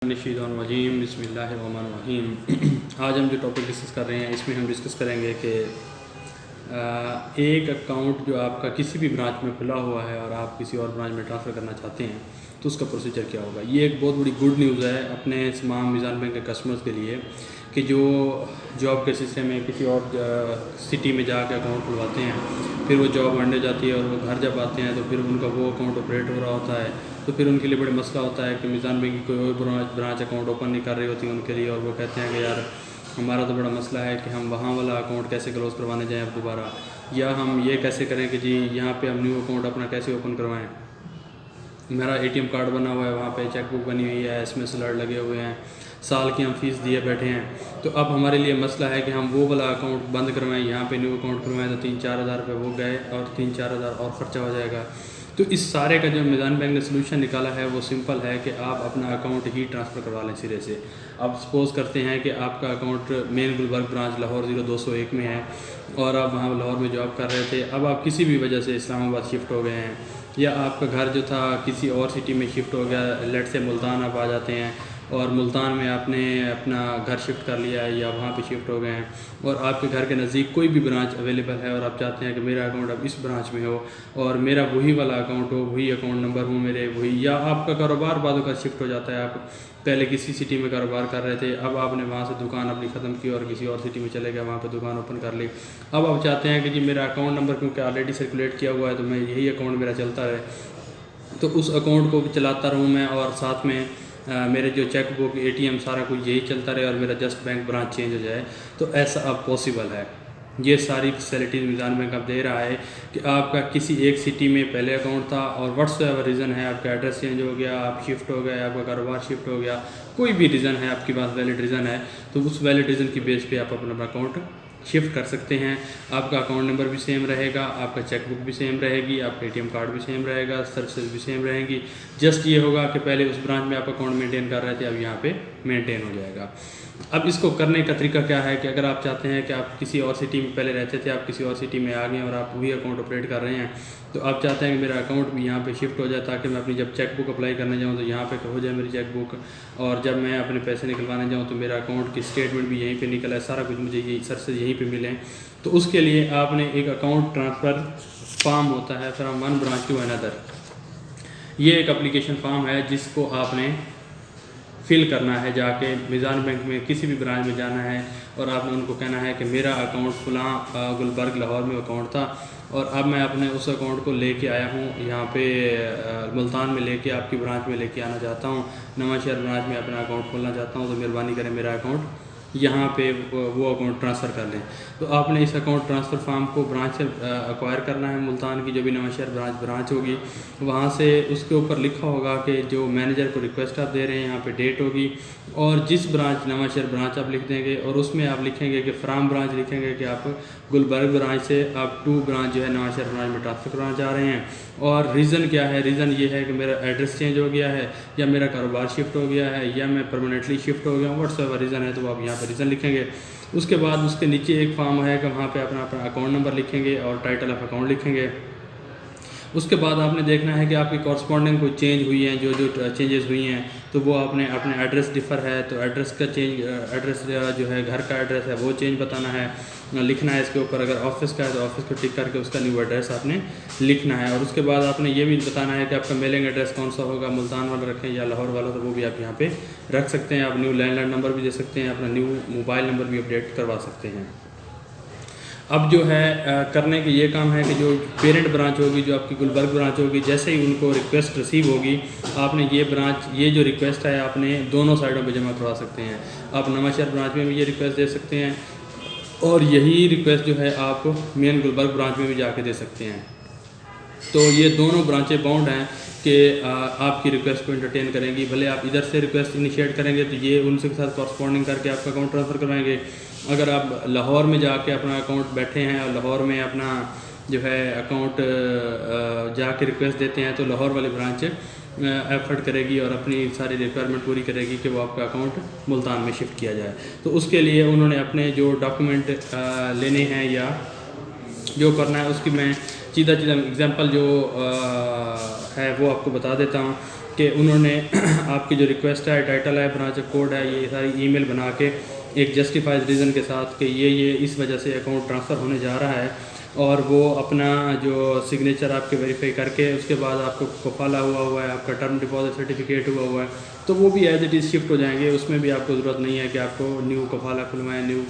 बिस्मिल्लाहिर्रहमानिर्रहीम। आज हम जो टॉपिक डिस्कस कर रहे हैं इसमें हम डिस्कस करेंगे कि एक अकाउंट जो आपका किसी भी ब्रांच में खुला हुआ है और आप किसी और ब्रांच में ट्रांसफ़र करना चाहते हैं तो उसका प्रोसीजर क्या होगा। ये एक बहुत बड़ी गुड न्यूज़ है अपने तमाम मीज़ान बैंक के कस्टमर्स के लिए कि जो जॉब के सिलसिले में किसी और सिटी में जाकर अकाउंट खुलवाते हैं, फिर वो जॉब अंडे जाती है और वो घर जब आते हैं तो फिर उनका वो अकाउंट ऑपरेट हो रहा होता है, तो फिर उनके लिए बड़े मसला होता है कि मीज़ान बैंक की कोई और ब्रांच अकाउंट ओपन नहीं कर रही होती उनके लिए, और वो कहते हैं कि यार हमारा तो बड़ा मसला है कि हम वहाँ वाला अकाउंट कैसे क्लोज़ करवाने जाएँ अब दोबारा, या हम ये कैसे करें कि जी यहाँ पे हम न्यू अकाउंट अपना कैसे ओपन करवाएं। मेरा एटीएम कार्ड बना हुआ है, वहाँ पे चेकबुक बनी हुई है, एसएमएस अलर्ट लगे हुए हैं, साल की हम फ़ीस दिए बैठे हैं, तो अब हमारे लिए मसला है कि हम वो वाला अकाउंट बंद करवाएं, यहाँ पे न्यू अकाउंट करवाएं तो 3-4 हज़ार रुपये वो गए और 3-4 हज़ार और ख़र्चा हो जाएगा। तो इस सारे का जो मीज़ान बैंक ने सोल्यूशन निकाला है वो सिंपल है कि आप अपना अकाउंट ही ट्रांसफ़र करवा लें सिरे से। अब सपोज़ करते हैं कि आपका account main Gulberg branch Lahore 0201 में है और आप वहाँ लाहौर में जॉब कर रहे थे, अब आप किसी भी वजह से इस्लामाबाद शिफ्ट हो गए हैं, या आपका घर जो था किसी और सिटी में शिफ्ट हो गया, लेट से मुल्तान आप आ जाते हैं और मुल्तान में आपने अपना घर शिफ्ट कर लिया है या वहाँ पे शिफ्ट हो गए हैं, और आपके घर के नज़दीक कोई भी ब्रांच अवेलेबल है और आप चाहते हैं कि मेरा अकाउंट अब इस ब्रांच में हो और मेरा वही वाला अकाउंट हो, वही अकाउंट नंबर हो मेरे वही, या आपका कारोबार बादों का शिफ्ट हो जाता है, आप पहले किसी सिटी में कारोबार कर रहे थे, अब आपने वहाँ से दुकान अपनी ख़त्म की और किसी और सिटी में चले गए, वहाँ पर दुकान ओपन कर ली, अब आप चाहते हैं कि जी मेरा अकाउंट नंबर क्योंकि ऑलरेडी सर्कुलेट किया हुआ है तो मैं यही अकाउंट मेरा चलता रहे, तो उस अकाउंट को भी चलाता रहूँ मैं और साथ में मेरे जो चेक बुक एटीएम सारा कुछ यही चलता रहे और मेरा जस्ट बैंक ब्रांच चेंज हो जाए, तो ऐसा अब पॉसिबल है। ये सारी फैसिलिटीज़ मीज़ान बैंक अब दे रहा है कि आपका किसी एक सिटी में पहले अकाउंट था और व्हाट्सएवर रीज़न है, आपका एड्रेस चेंज हो गया, आप शिफ्ट हो गए, आपका कारोबार शिफ्ट हो गया, कोई भी रीज़न है आपके पास वैलिड रीज़न है, तो उस वैलिड रीज़न की बेस पे आप अपना अकाउंट शिफ्ट कर सकते हैं। आपका अकाउंट नंबर भी सेम रहेगा, आपका चेकबुक भी सेम रहेगी, आपका एटीएम कार्ड भी सेम रहेगा, सर्विसेज भी सेम रहेंगी। जस्ट ये होगा कि पहले उस ब्रांच में आप अकाउंट मेंटेन कर रहे थे, अब यहाँ पे मेंटेन हो जाएगा। अब इसको करने का तरीका क्या है कि अगर आप चाहते हैं कि आप किसी और सिटी में पहले रहते थे, आप किसी और सिटी में आ गए और आप वही अकाउंट ऑपरेट कर रहे हैं, तो आप चाहते हैं कि मेरा अकाउंट भी यहाँ पे शिफ्ट हो जाए ताकि मैं अपनी जब चेक बुक अप्लाई करने जाऊँ तो यहाँ पे हो जाए मेरी चेक बुक, और जब मैं अपने पैसे निकलवाने जाऊँ तो मेरा अकाउंट की स्टेटमेंट भी यहीं पे निकला है, सारा कुछ मुझे यही सर से यहीं पे मिले। तो उसके लिए आपने एक अकाउंट ट्रांसफ़र फॉर्म होता है from one branch to another, ये एक एप्लीकेशन फॉर्म है जिसको आपने फिल करना है, जाके मीज़ान बैंक में किसी भी ब्रांच में जाना है और आपने उनको कहना है कि मेरा अकाउंट फलां गुलबर्ग लाहौर में अकाउंट था और अब मैं अपने उस अकाउंट को लेके आया हूँ यहाँ पे मुल्तान में लेके आपकी ब्रांच में लेके आना चाहता हूँ, नवांशहर ब्रांच में अपना अकाउंट खोलना चाहता हूँ, तो मेहरबानी करें मेरा अकाउंट यहाँ पे वो अकाउंट ट्रांसफ़र कर लें। तो आपने इस अकाउंट ट्रांसफ़र फॉर्म को ब्रांच से अक्वायर करना है, मुल्तान की जो भी नवांशहर ब्रांच होगी वहाँ से, उसके ऊपर लिखा होगा कि जो मैनेजर को रिक्वेस्ट आप दे रहे हैं, यहाँ पे डेट होगी और जिस ब्रांच नवांशहर ब्रांच आप लिख देंगे और उसमें आप लिखेंगे कि फ्राम ब्रांच लिखेंगे कि आप गुलबर्ग ब्रांच से आप टू ब्रांच जो है नवांशहर ब्रांच में ट्रांसफ़र करना चाह रहे हैं, और रीज़न क्या है, रीज़न ये है कि मेरा एड्रेस चेंज हो गया है या मेरा कारोबार शिफ्ट हो गया है या मैं परमानेंटली शिफ्ट हो गया हूँ, व्हाट्सएवर रीज़न है तो आप यहाँ पर रीज़न लिखेंगे। उसके बाद उसके नीचे एक फॉर्म है कि वहाँ पे अपना अकाउंट नंबर लिखेंगे और टाइटल ऑफ अकाउंट लिखेंगे। उसके बाद आपने देखना है कि आपकी कॉरस्पॉन्डिंग कोई चेंज हुई हैं, जो चेंजेस हुई हैं तो वो आपने अपने एड्रेस डिफ़र है तो एड्रेस का चेंज, एड्रेस जो है घर का एड्रेस है वो चेंज बताना है, लिखना है इसके ऊपर। अगर ऑफिस का है तो ऑफिस को टिक करके उसका न्यू एड्रेस आपने लिखना है, और उसके बाद आपने ये भी बताना है कि आपका मेलिंग एड्रेस कौन सा होगा, मुल्तान वाला रखें या लाहौर वाला, तो वो भी आप यहाँ पे रख सकते हैं। आप न्यू लैंडलाइन नंबर भी दे सकते हैं, अपना न्यू मोबाइल नंबर भी अपडेट करवा सकते हैं। अब जो है करने के ये काम है कि जो पेरेंट ब्रांच होगी, जो आपकी गुलबर्ग ब्रांच होगी, जैसे ही उनको रिक्वेस्ट रिसीव होगी आपने ये जो रिक्वेस्ट है आपने दोनों साइडों पे जमा करवा सकते हैं। आप नवांशहर ब्रांच में भी ये रिक्वेस्ट दे सकते हैं और यही रिक्वेस्ट जो है आप मेन गुलबर्ग ब्रांच में भी जाके दे सकते हैं। तो ये दोनों ब्रांचें बाउंड हैं कि आपकी रिक्वेस्ट को एंटरटेन करेंगी। भले आप इधर से रिक्वेस्ट इनिशिएट करेंगे तो ये उनके साथ कॉरस्पॉन्डिंग करके आपका अकाउंट ट्रांसफ़र करवाएंगे। अगर आप लाहौर में जाके अपना अकाउंट बैठे हैं और लाहौर में अपना जो है अकाउंट जाके रिक्वेस्ट देते हैं तो लाहौर वाली ब्रांच एफर्ट करेगी और अपनी सारी रिक्वायरमेंट पूरी करेगी कि वो आपका अकाउंट मुल्तान में शिफ्ट किया जाए। तो उसके लिए उन्होंने अपने जो डॉक्यूमेंट लेने हैं या जो करना है उसकी मैं सीधा एग्जांपल जो है वो आपको बता देता हूँ कि उन्होंने आपकी जो रिक्वेस्ट है, टाइटल है, ब्रांच कोड है, ये सारी ईमेल बना के एक जस्टिफाइड रीज़न के साथ कि ये इस वजह से अकाउंट ट्रांसफ़र होने जा रहा है, और वो अपना जो सिग्नेचर आपके वेरीफाई करके उसके बाद आपको कफाला हुआ है, आपका टर्म डिपॉजिट सर्टिफिकेट हुआ है, तो वो भी एज इट इज़ शिफ्ट हो जाएंगे। उसमें भी आपको ज़रूरत नहीं है कि आपको न्यू कफाला खुलवाएं, न्यू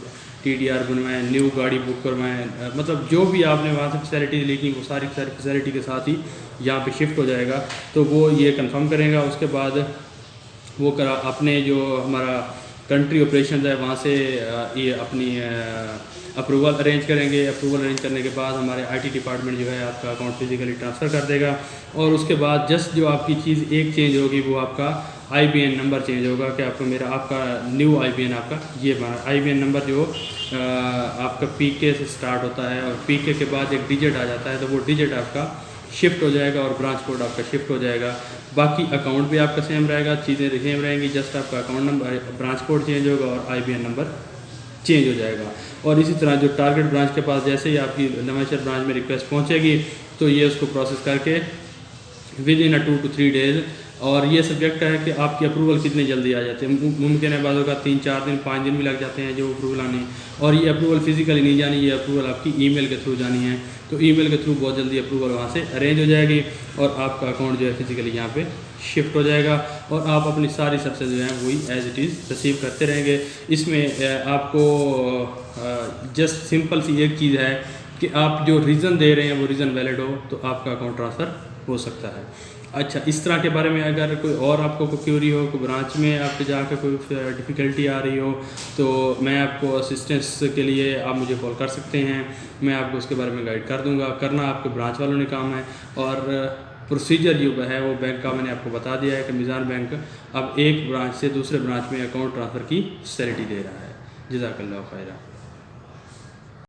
TDR बनवाएं, न्यू गाड़ी बुक करवाएं, मतलब जो भी आपने वहाँ से फैसिलिटीज़ ली थी वो सारी फैसिलिटी के साथ ही यहाँ पे शिफ्ट हो जाएगा। तो वो ये कंफर्म करेगा, उसके बाद वो अपने जो हमारा कंट्री ऑपरेशन है वहाँ से ये अपनी अप्रूवल अरेंज करेंगे। अप्रूवल अरेंज करने के बाद हमारे IT डिपार्टमेंट जो है आपका अकाउंट फिजिकली ट्रांसफ़र कर देगा, और उसके बाद जस्ट जो आपकी चीज़ एक चेंज होगी वो आपका IBN नंबर चेंज होगा कि आपका न्यू IBN आपका ये बना। IBN नंबर जो आपका PK से स्टार्ट होता है और PK के बाद एक डिजिट आ जाता है, तो वो डिजिट आपका शिफ्ट हो जाएगा और ब्रांच कोड आपका शिफ्ट हो जाएगा। बाकी अकाउंट भी आपका सेम रहेगा, चीज़ें सेम रहेंगी, जस्ट आपका account number, branch code change होगा और IBN नंबर चेंज हो जाएगा। और इसी तरह जो टारगेट ब्रांच के पास जैसे ही आपकी नवांशहर ब्रांच में रिक्वेस्ट पहुंचेगी तो ये उसको प्रोसेस करके विद इन 2 to 3 डेज़, और ये सब्जेक्ट है कि आपकी अप्रूवल कितनी जल्दी आ जाती है। मुमकिन है बाज़ों का 3-4 दिन 5 दिन भी लग जाते हैं जो अप्रूवल आने, और ये अप्रूवल फिजिकली नहीं जानी, ये अप्रूवल आपकी ईमेल के थ्रू जानी है। तो ईमेल के थ्रू बहुत जल्दी अप्रूवल वहाँ से अरेंज हो जाएगी और आपका अकाउंट जो है फिजिकली यहाँ पे शिफ्ट हो जाएगा, और आप अपनी सारी सबसे जो है वही एज इट इज़ रिसीव करते रहेंगे। इसमें आपको जस्ट सिंपल सी एक चीज़ है कि आप जो रीज़न दे रहे हैं वो रीज़न वैलिड हो तो आपका अकाउंट ट्रांसफ़र हो सकता है। अच्छा, इस तरह के बारे में अगर कोई और आपको कोई क्यूरी हो, कोई ब्रांच में आपके जाकर कोई डिफ़िकल्टी आ रही हो, तो मैं आपको असिस्टेंस के लिए आप मुझे कॉल कर सकते हैं, मैं आपको उसके बारे में गाइड कर दूंगा। करना आपके ब्रांच वालों ने काम है, और प्रोसीजर जो है वो बैंक का मैंने आपको बता दिया है कि मीज़ान बैंक अब एक ब्रांच से दूसरे ब्रांच में अकाउंट ट्रांसफ़र की फैसिलिटी दे रहा है। जज़ाकल्लाह खैरा।